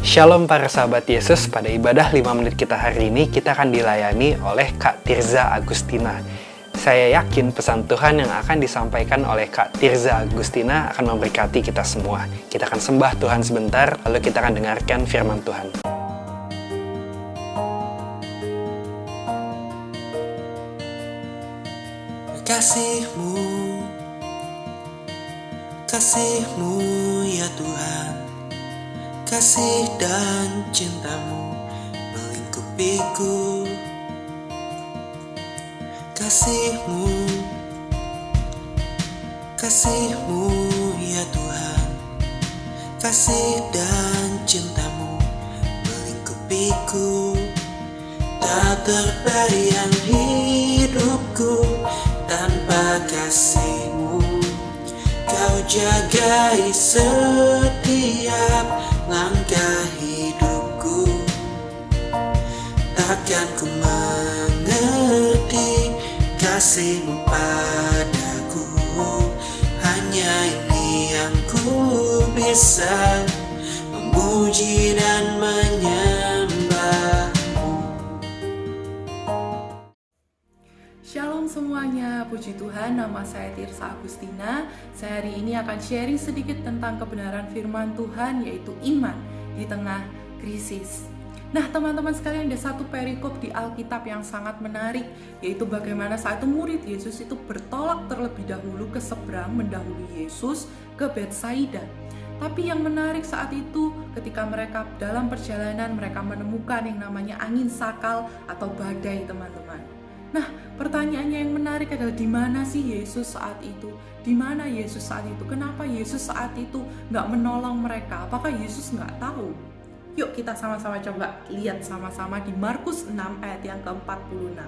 Shalom para sahabat Yesus, pada ibadah 5 menit kita hari ini kita akan dilayani oleh Kak Tirza Agustina. Saya yakin pesan Tuhan yang akan disampaikan oleh Kak Tirza Agustina akan memberkati kita semua. Kita akan sembah Tuhan sebentar, lalu kita akan dengarkan firman Tuhan. Kasih-Mu, kasih-Mu ya Tuhan, kasih dan cinta-Mu melingkupiku. Kasih-Mu, kasih-Mu ya Tuhan, kasih dan cinta-Mu melingkupiku. Tak terbayang hidupku tanpa kasih-Mu. Kau jagai setiap langkah hidupku. Takkan ku mengerti kasih-Mu padaku. Hanya ini yang ku bisa memuji dan menyembah. Shalom semuanya, puji Tuhan, nama saya Tirza Agustina. Saya hari ini akan sharing sedikit tentang kebenaran firman Tuhan, yaitu iman di tengah krisis. Nah teman-teman sekalian, ada satu perikop di Alkitab yang sangat menarik, yaitu bagaimana saat itu murid Yesus itu bertolak terlebih dahulu ke seberang mendahului Yesus ke Betsaida. Tapi yang menarik saat itu ketika mereka dalam perjalanan mereka menemukan yang namanya angin sakal atau badai, teman-teman. Nah, pertanyaannya yang menarik adalah di mana sih Yesus saat itu? Di mana Yesus saat itu? Kenapa Yesus saat itu nggak menolong mereka? Apakah Yesus nggak tahu? Yuk kita sama-sama coba lihat sama-sama di Markus 6 ayat yang ke-46.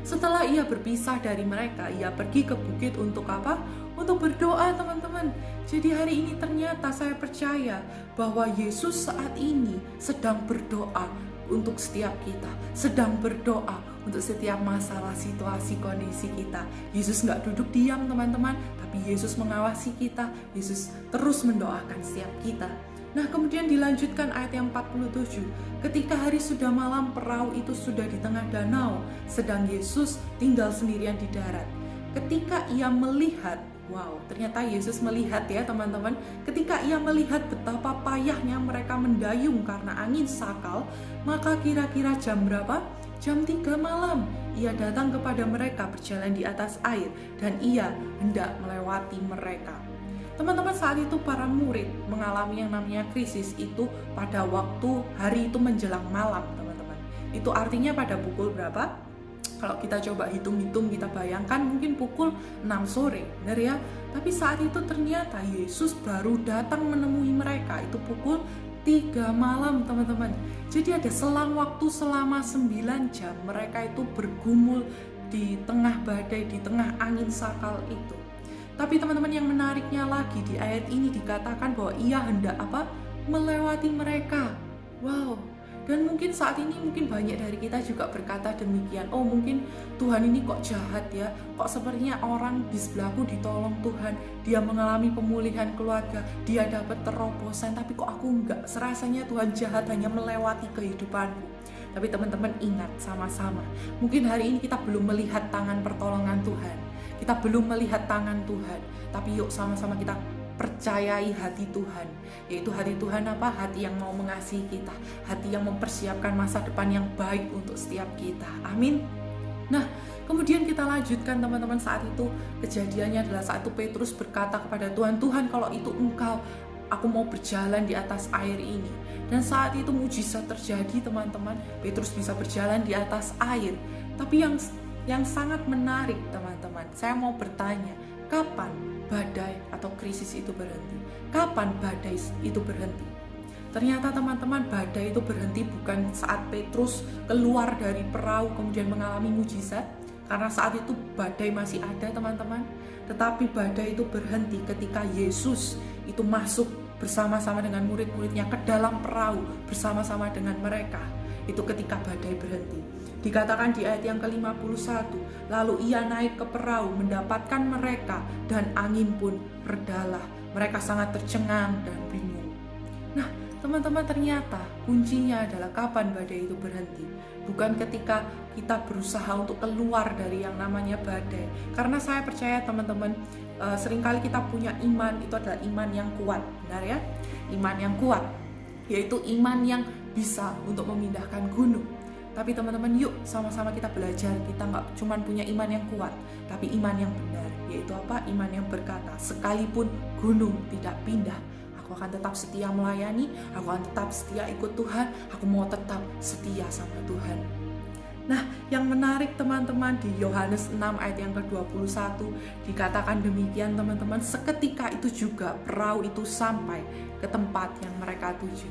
Setelah ia berpisah dari mereka, ia pergi ke bukit untuk apa? Untuk berdoa, teman-teman. Jadi hari ini ternyata saya percaya bahwa Yesus saat ini sedang berdoa untuk setiap kita, sedang berdoa untuk setiap masalah, situasi, kondisi kita. Yesus nggak duduk diam, teman-teman, tapi Yesus mengawasi kita. Yesus terus mendoakan setiap kita. Nah, kemudian dilanjutkan ayat yang 47. Ketika hari sudah malam, perahu itu sudah di tengah danau, sedang Yesus tinggal sendirian di darat. Ketika ia melihat, wow, ternyata Yesus melihat ya teman-teman. Ketika ia melihat betapa payahnya mereka mendayung karena angin sakal, maka kira-kira jam berapa? Jam 3 malam. Ia datang kepada mereka berjalan di atas air dan ia hendak melewati mereka. Teman-teman, saat itu para murid mengalami yang namanya krisis itu pada waktu hari itu menjelang malam, teman-teman. Itu artinya pada pukul berapa? Kalau kita coba hitung-hitung, kita bayangkan mungkin pukul 6 sore, benar ya? Tapi saat itu ternyata Yesus baru datang menemui mereka, itu pukul 3 malam, teman-teman. Jadi ada selang waktu selama 9 jam, mereka itu bergumul di tengah badai, di tengah angin sakal itu. Tapi teman-teman, yang menariknya lagi di ayat ini dikatakan bahwa ia hendak apa? Melewati mereka. Wow. Dan mungkin saat ini mungkin banyak dari kita juga berkata demikian. Oh, mungkin Tuhan ini kok jahat ya. Kok sepertinya orang di sebelahku ditolong Tuhan. Dia mengalami pemulihan keluarga. Dia dapat terobosan. Tapi kok aku enggak. Serasanya Tuhan jahat hanya melewati kehidupanku. Tapi teman-teman ingat sama-sama. Mungkin hari ini kita belum melihat tangan pertolongan Tuhan. Kita belum melihat tangan Tuhan. Tapi yuk sama-sama kita percayai hati Tuhan, yaitu hati Tuhan apa? Hati yang mau mengasihi kita, hati yang mempersiapkan masa depan yang baik untuk setiap kita. Amin. Nah, kemudian kita lanjutkan teman-teman. Saat itu kejadiannya adalah saat itu Petrus berkata kepada Tuhan, Tuhan kalau itu Engkau, aku mau berjalan di atas air ini. Dan saat itu mujizat terjadi, teman-teman. Petrus bisa berjalan di atas air. Tapi yang sangat menarik, teman-teman, saya mau bertanya, kapan badai atau krisis itu berhenti? Kapan badai itu berhenti? Ternyata teman-teman, badai itu berhenti bukan saat Petrus keluar dari perahu kemudian mengalami mujizat, karena saat itu badai masih ada, teman-teman. Tetapi badai itu berhenti ketika Yesus itu masuk bersama-sama dengan murid-muridnya ke dalam perahu bersama-sama dengan mereka. Itu ketika badai berhenti. Dikatakan di ayat yang ke-51, lalu ia naik ke perahu mendapatkan mereka dan angin pun redalah. Mereka sangat tercengang dan bingung. Nah, teman-teman, ternyata kuncinya adalah kapan badai itu berhenti. Bukan ketika kita berusaha untuk keluar dari yang namanya badai. Karena saya percaya teman-teman, seringkali kita punya iman, itu adalah iman yang kuat, benar ya? Iman yang kuat, yaitu iman yang bisa untuk memindahkan gunung. Tapi teman-teman, yuk sama-sama kita belajar. Kita nggak cuma punya iman yang kuat, tapi iman yang benar. Yaitu apa? Iman yang berkata, sekalipun gunung tidak pindah, aku akan tetap setia melayani, aku akan tetap setia ikut Tuhan, aku mau tetap setia sama Tuhan. Nah, yang menarik teman-teman, di Yohanes 6 ayat yang ke-21 dikatakan demikian teman-teman, seketika itu juga perahu itu sampai ke tempat yang mereka tuju.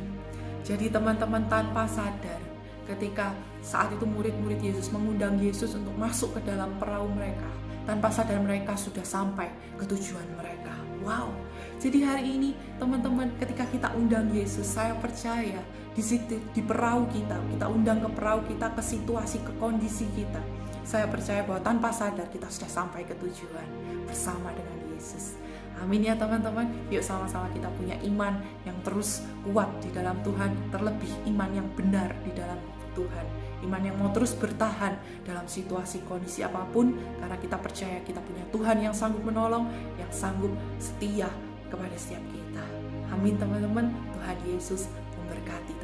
Jadi teman-teman, tanpa sadar, ketika saat itu murid-murid Yesus mengundang Yesus untuk masuk ke dalam perahu mereka, tanpa sadar mereka sudah sampai ke tujuan mereka. Wow. Jadi hari ini teman-teman, ketika kita undang Yesus, saya percaya di situ, di perahu kita undang ke perahu kita, ke situasi, ke kondisi kita. Saya percaya bahwa tanpa sadar kita sudah sampai ke tujuan bersama dengan Yesus. Amin ya teman-teman. Yuk sama-sama kita punya iman yang terus kuat di dalam Tuhan, terlebih iman yang benar di dalam Tuhan. Iman yang mau terus bertahan dalam situasi kondisi apapun, karena kita percaya kita punya Tuhan yang sanggup menolong, yang sanggup setia kepada setiap kita. Amin teman-teman. Tuhan Yesus memberkati.